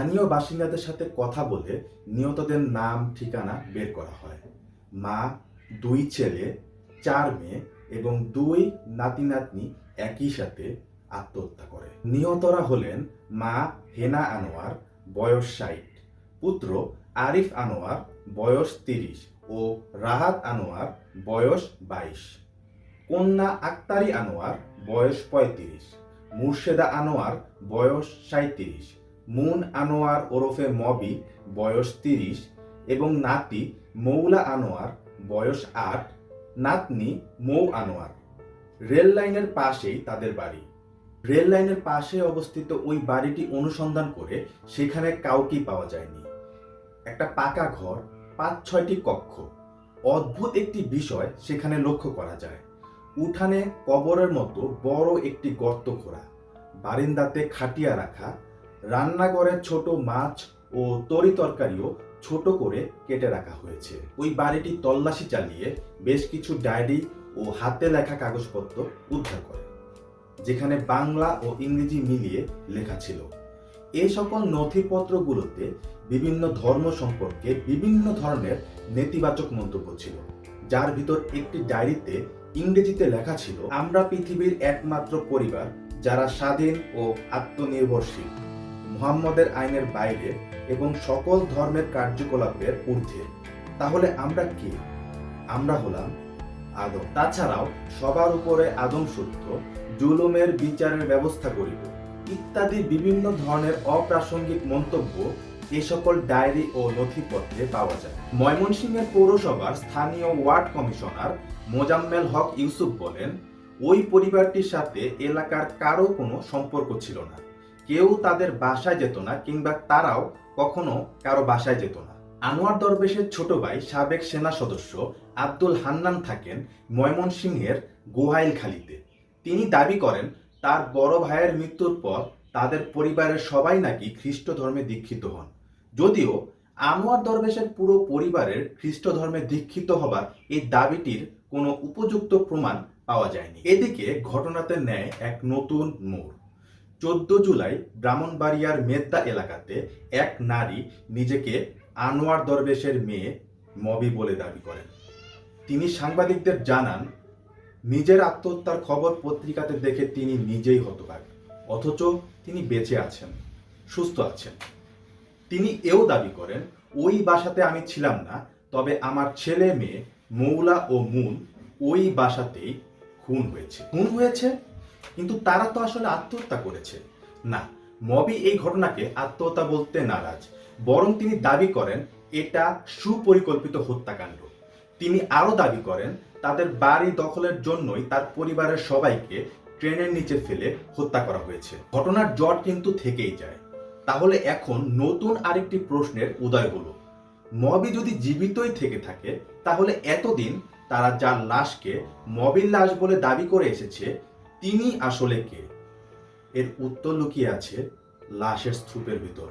স্থানীয় বাসিন্দাদের সাথে কথা বলে নিহতদের নাম ঠিকানা বের করা হয়। মা, 2 ছেলে, 4 মেয়ে এবং 2 নাতি নাতনি একই সাথে আত্মহত্যা করে। নিহতরা হলেন মা হেনা আনোয়ার, বয়স 60, পুত্র আরিফ আনোয়ার, বয়স 30 ও রাহাত আনোয়ার, বয়স 22, কন্যা আক্তারি আনোয়ার, বয়স 35, মুর্শেদা আনোয়ার, বয়স 37, মুন আনোয়ার ওরফে মবি, বয়স 30 এবং নাতি মৌলা আনোয়ার, বয়স 8, নাতনি মৌ আনোয়ার। রেল লাইনের পাশেই তাদের বাড়ি। রেল লাইনের পাশে অবস্থিত ওই বাড়িটি অনুসন্ধান করে সেখানে কাউকেই পাওয়া যায়নি। একটা পাকা ঘর, 5-6টি কক্ষ। অদ্ভুত একটি বিষয় সেখানে লক্ষ্য করা যায়। উঠানে কবরের মতো বড় একটি গর্ত খোঁড়া, বারান্দাতে খাটিয়া রাখা, রান্নাঘরে ছোট মাছ ও তরি তরকারিও ছোট করে কেটে রাখা হয়েছে। ওই বাড়িটি তল্লাশি চালিয়ে বেশ কিছু ডায়েরি ও হাতে লেখা কাগজপত্র উদ্ধার করে, যেখানে বাংলা ও ইংরেজি মিলিয়ে লেখা ছিল। এই সকল নথিপত্রগুলোতে বিভিন্ন ধর্ম সম্পর্কে বিভিন্ন ধরনের নেতিবাচক মন্তব্য ছিল, যার ভিতর একটি ডায়েরিতে ইংরেজিতে লেখা ছিল, আমরা পৃথিবীর একমাত্র পরিবার যারা স্বাধীন ও আত্মনির্ভরশীল, মুহাম্মদের আইনের বাইরে এবং সকল ধর্মের কার্যকলাপের ঊর্ধ্বে। তাহলে আমরা কে? আমরা হলাম আদম। তাছাড়াও সবার উপরে আদম সত্য, জুলুমের বিচারের ব্যবস্থা করিব ইত্যাদি বিভিন্ন ধরনের অপ্রাসঙ্গিক মন্তব্য এ সকল ডায়েরি ও নথিপত্রে পাওয়া যায়। ময়মনসিংহের পৌরসভার স্থানীয় ওয়ার্ড কমিশনার মোজাম্মেল হক ইউসুফ বলেন, ওই পরিবারটির সাথে এলাকার কারো কোনো সম্পর্ক ছিল না। কেউ তাদের বাসায় যেত না কিংবা তারাও কখনো কারো বাসায় যেত না। আনোয়ার দরবেশের ছোট ভাই সাবেক সেনা সদস্য আব্দুল হান্নান থাকেন ময়মনসিংহের গোহাইলখালীতে। তিনি দাবি করেন তার বড় ভাইয়ের মৃত্যুর পর তাদের পরিবারের সবাই নাকি খ্রিস্ট ধর্মে দীক্ষিত হন, যদিও আনোয়ার দরবেশের পুরো পরিবারের খ্রিস্ট ধর্মে দীক্ষিত হবার এই দাবিটির কোনো উপযুক্ত প্রমাণ পাওয়া যায়নি। এদিকে ঘটনাতে নেয় এক নতুন মোড়। 14 জুলাই ব্রাহ্মণবাড়িয়ার মেদ্দা এলাকাতে এক নারী নিজেকে আনোয়ার দরবেশের মেয়ে মবি বলে দাবি করেন। তিনি সাংবাদিকদের জানান, নিজের আত্মহত্যার খবর পত্রিকাতে দেখে তিনি নিজেই হতবাক, অথচ তিনি বেঁচে আছেন, সুস্থ আছেন। তিনি এও দাবি করেন, ওই বাসাতে আমি ছিলাম না, তবে আমার ছেলে মেয়ে মৌলা ও মুন ওই বাসাতেই খুন হয়েছে। কিন্তু তারা তো আসলে আত্মহত্যা করেছে না। মবি এই ঘটনাকে আত্মহত্যা বলতে নারাজ, বরং তিনি দাবি করেন এটা সুপরিকল্পিত হত্যাকাণ্ড। তিনি আরো দাবি করেন তাদের বাড়ি দখলের জন্যই তার পরিবারের সবাইকে ট্রেনের নিচে ফেলে হত্যা করা হয়েছে। ঘটনার জট কিন্তু থেকেই যায়। তাহলে এখন নতুন আরেকটি প্রশ্নের উদয় হলো, মবি যদি জীবিতই থেকে থাকে, তাহলে এতদিন তারা যার লাশকে মবির লাশ বলে দাবি করে এসেছে, তিনি আসলে কে? এর উত্তর লুকিয়ে আছে লাশের স্তূপের ভিতর।